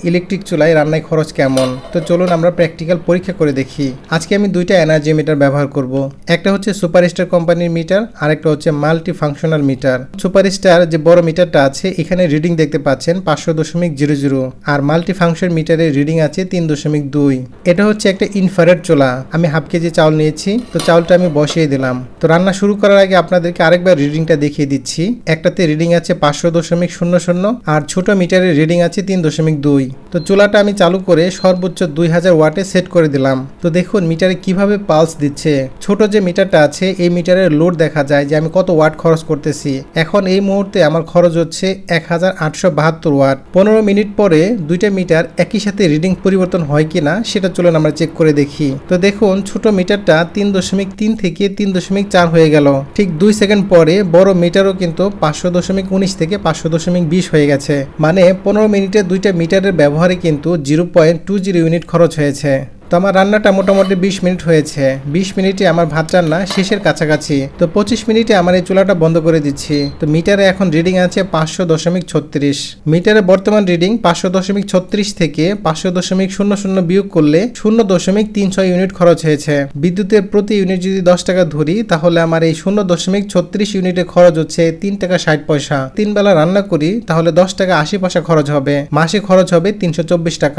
Electric চুলায় রান্নায় খরচ কেমন। তো চলুন আমরা প্র্যাকটিক্যাল পরীক্ষা করে দেখি। আজকে আমি দুইটা এনার্জি মিটার ব্যবহার করব। একটা হচ্ছে সুপারস্টার কোম্পানির মিটার আর একটা হচ্ছে মাল্টি ফাংশনাল মিটার। সুপারস্টার যে বড় মিটারটা আছে এখানে রিডিং দেখতে পাচ্ছেন 500.00 আর মাল্টি ফাংশন মিটারের রিডিং আছে 3.2। এটা হচ্ছে একটা ইনফ্রারেড চুলা। আমি হাফ কেজি চাউল নিয়েছি, তো চাউলটা আমি বসিয়ে দিলাম। তো রান্না শুরু করার আগে আপনাদেরকে আরেকবার রিডিংটা দেখিয়ে দিচ্ছি। একটাতে রিডিং আছে 500.00 আর ছোট মিটারের রিডিং আছে 3.2। তো চুলাটা আমি চালু করে সর্বোচ্চ 2000 ওয়াটে সেট করে দিলাম। তো দেখুন মিটারে কিভাবে পালস দিচ্ছে। ছোট যে মিটারটা আছে এই মিটারের লোড দেখা যায় যে আমি কত ওয়াট খরচ করতেছি। এখন এই মুহূর্তে আমার খরচ হচ্ছে 1872 ওয়াট। 15 মিনিট পরে দুইটা মিটার একই সাথে রিডিং পরিবর্তন হয় কিনা সেটা চলুন আমরা চেক করে দেখি। তো দেখুন ছোট মিটারটা 3.3 থেকে 3.4 হয়ে গেল। ঠিক 2 সেকেন্ড পরে বড় মিটারও কিন্তু 500.19 থেকে 500.20 হয়ে গেছে। মানে 15 মিনিটে দুইটা মিটারের ব্যবহারে কিন্তু 0.20 ইউনিট খরচ হয়েছে। তো আমার রান্নাটা মোটামুটি 20 মিনিট হয়েছে। 20 মিনিটে আমার ভাত রান্না শেষের কাছাকাছি। তো 25 মিনিটে আমার এই চুলাটা বন্ধ করে দিচ্ছি। তো মিটারে এখন রিডিং আছে 500.36। মিটারে বর্তমান রিডিং 500.36 থেকে 500.00 বিয়োগ করলে 0.36 ইউনিট খরচ হয়েছে। বিদ্যুতের প্রতি ইউনিট যদি 10 টাকা ধরি তাহলে আমার এই 0.36 ইউনিটের খরচ হচ্ছে 3 টাকা 60 পয়সা। 3 বেলা রান্না করি তাহলে 10 টাকা 80 পয়সা খরচ হবে। মাসে খরচ হবে 324 টাকা।